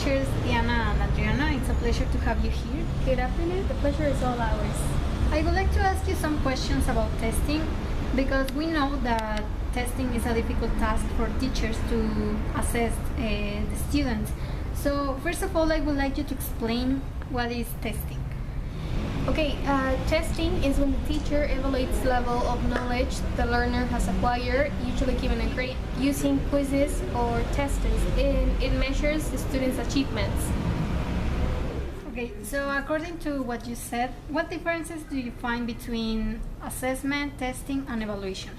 teachers Diana and Adriana. It's a pleasure to have you here. Good afternoon. The pleasure is all ours. I would like to ask you some questions about testing because we know that testing is a difficult task for teachers to assess the students. So first of all, I would like you to explain what is testing. Okay, testing is when the teacher evaluates the level of knowledge the learner has acquired, usually given a grade, using quizzes or tests, and it measures the student's achievements. Okay, so according to what you said, what differences do you find between assessment, testing, and evaluation?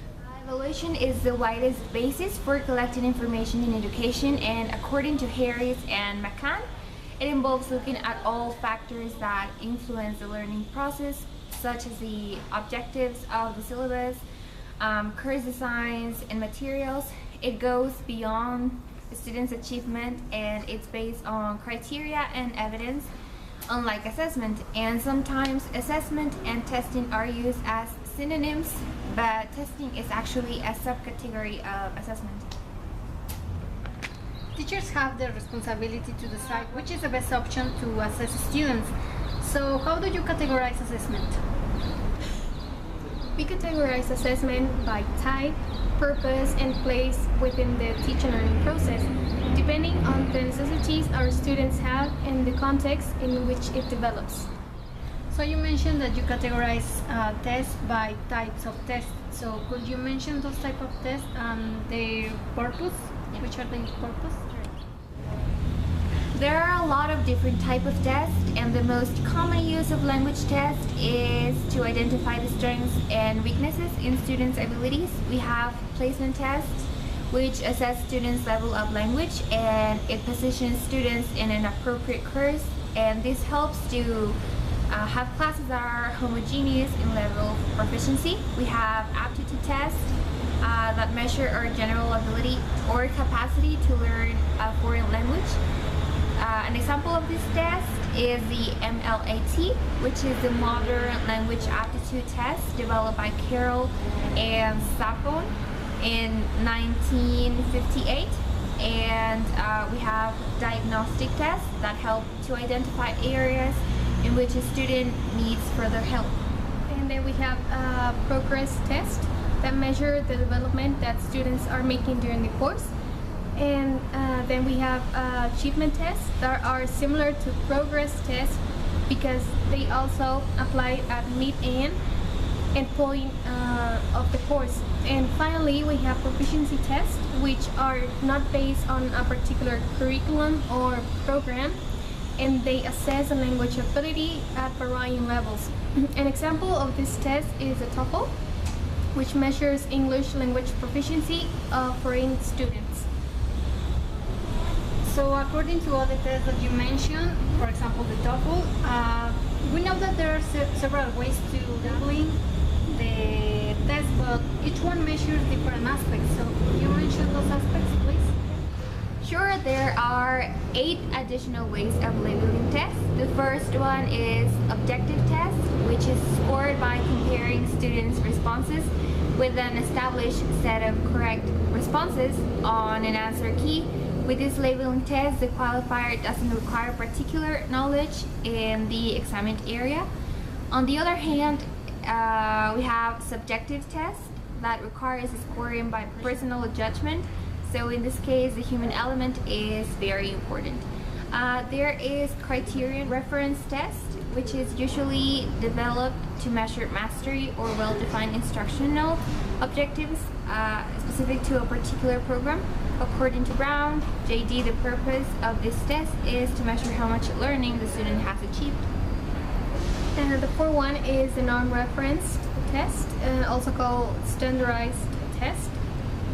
Evaluation is the widest basis for collecting information in education, and according to Harris and McCann, it involves looking at all factors that influence the learning process, such as the objectives of the syllabus, course designs, and materials. It goes beyond the student's achievement, and it's based on criteria and evidence, unlike assessment. And sometimes assessment and testing are used as synonyms, but testing is actually a subcategory of assessment. Teachers have the responsibility to decide which is the best option to assess students. So how do you categorize assessment? We categorize assessment by type, purpose, and place within the teaching learning process, depending on the necessities our students have and the context in which it develops. So you mentioned that you categorize tests by types of tests. So could you mention those type of tests and their purpose? Which are the purpose? There are a lot of different types of tests, and the most common use of language test is to identify the strengths and weaknesses in students' abilities. We have placement tests, which assess students' level of language, and it positions students in an appropriate course, and this helps to have classes that are homogeneous in level of proficiency. We have aptitude tests that measure our general ability or capacity to learn a foreign language. An example of this test is the MLAT, which is the Modern Language Aptitude Test developed by Carroll and Saffron in 1958. And we have diagnostic tests that help to identify areas in which a student needs further help. And then we have a progress test that measure the development that students are making during the course. And then we have achievement tests that are similar to progress tests because they also apply at mid-end and point of the course. And finally, we have proficiency tests, which are not based on a particular curriculum or program, and they assess a language ability at varying levels. An example of this test is the TOEFL, which measures English language proficiency of foreign students. So according to all the tests that you mentioned, for example the TOEFL, we know that there are several ways to doing the test, but each one measures different aspects. So could you mention those aspects, please? Sure, there are 8 additional ways of labeling tests. The first one is objective test, which is scored by comparing students' responses with an established set of correct responses on an answer key. With this labeling test, the qualifier doesn't require particular knowledge in the examined area. On the other hand, we have subjective tests that requires scoring by personal judgment. So in this case, the human element is very important. There is criterion reference test, which is usually developed to measure mastery or well-defined instructional objectives specific to a particular program. According to Brown, JD, the purpose of this test is to measure how much learning the student has achieved. And the fourth one is the non-referenced test, also called standardized test,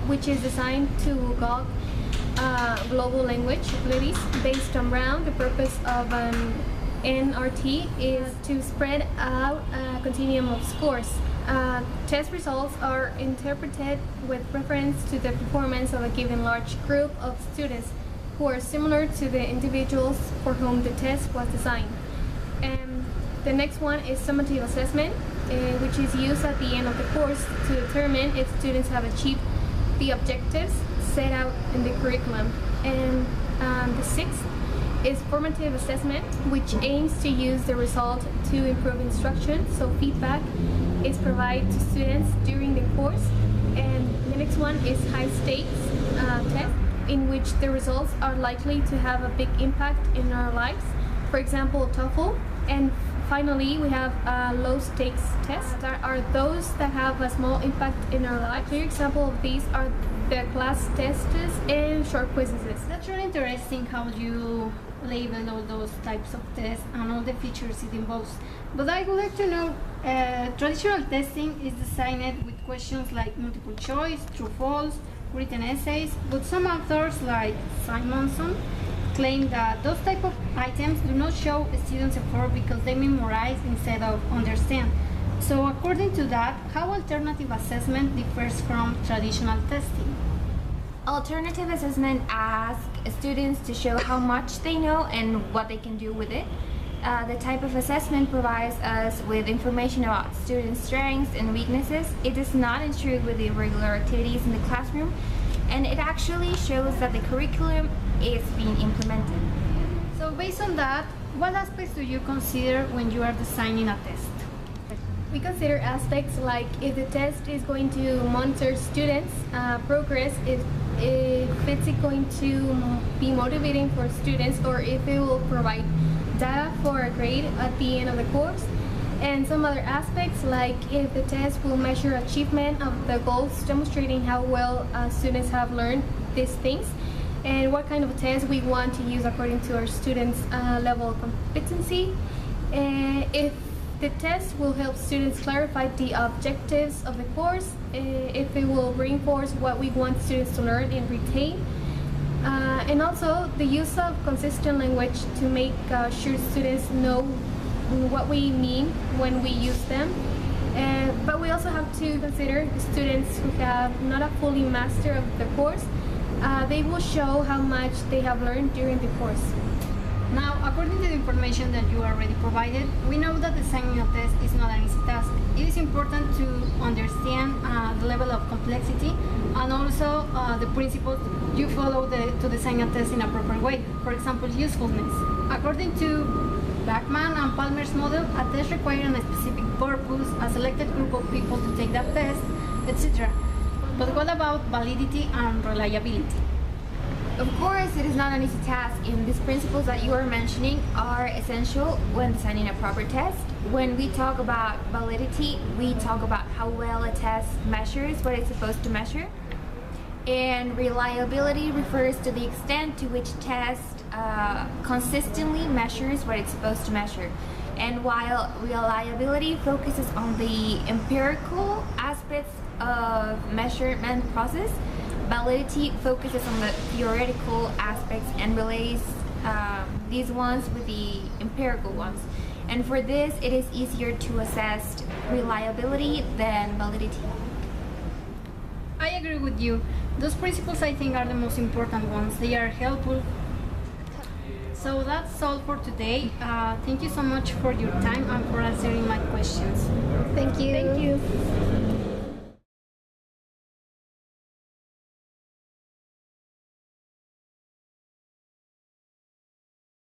which is designed to gauge global language abilities. Based on Brown, the purpose of an NRT is to spread out a continuum of scores. Test results are interpreted with reference to the performance of a given large group of students who are similar to the individuals for whom the test was designed. And the next one is summative assessment, which is used at the end of the course to determine if students have achieved the objectives set out in the curriculum. And the sixth is formative assessment, which aims to use the result to improve instruction, so feedback is provided to students during the course. And the next one is high stakes test, in which the results are likely to have a big impact in our lives, for example TOEFL. And finally, we have low stakes tests that are those that have a small impact in our lives. Clear example of these are the class tests and short quizzes. That's really interesting how you label all those types of tests and all the features it involves. But I would like to know, traditional testing is designed with questions like multiple choice, true, false, written essays, but some authors like Simonson claim that those type of items do not show students' effort because they memorize instead of understand. So according to that, how alternative assessment differs from traditional testing? Alternative assessment asks students to show how much they know and what they can do with it. The type of assessment provides us with information about students' strengths and weaknesses. It does not intrude with the regular activities in the classroom, and it actually shows that the curriculum is being implemented. So based on that, what aspects do you consider when you are designing a test? We consider aspects like if the test is going to monitor students' progress, if it's going to be motivating for students, or if it will provide data for a grade at the end of the course. And some other aspects like if the test will measure achievement of the goals, demonstrating how well students have learned these things, and what kind of test we want to use according to our students' level of competency. If the test will help students clarify the objectives of the course, if it will reinforce what we want students to learn and retain, and also the use of consistent language to make sure students know what we mean when we use them. But we also have to consider students who have not a fully master of the course. They will show how much they have learned during the course. Now, according to the information that you already provided, we know that designing a test is not an easy task. It is important to understand the level of complexity and also the principles you follow to design a test in a proper way. For example, usefulness. According to Bachman and Palmer's model, a test requires a specific purpose, a selected group of people to take that test, etc. But what about validity and reliability? Of course, it is not an easy task, and these principles that you are mentioning are essential when designing a proper test. When we talk about validity, we talk about how well a test measures what it's supposed to measure. And reliability refers to the extent to which test consistently measures what it's supposed to measure. And while reliability focuses on the empirical aspects of measurement process, validity focuses on the theoretical aspects and relates these ones with the empirical ones. And for this, it is easier to assess reliability than validity. I agree with you. Those principles I think are the most important ones. They are helpful. So that's all for today. Thank you so much for your time and for answering my questions. Thank you. Thank you.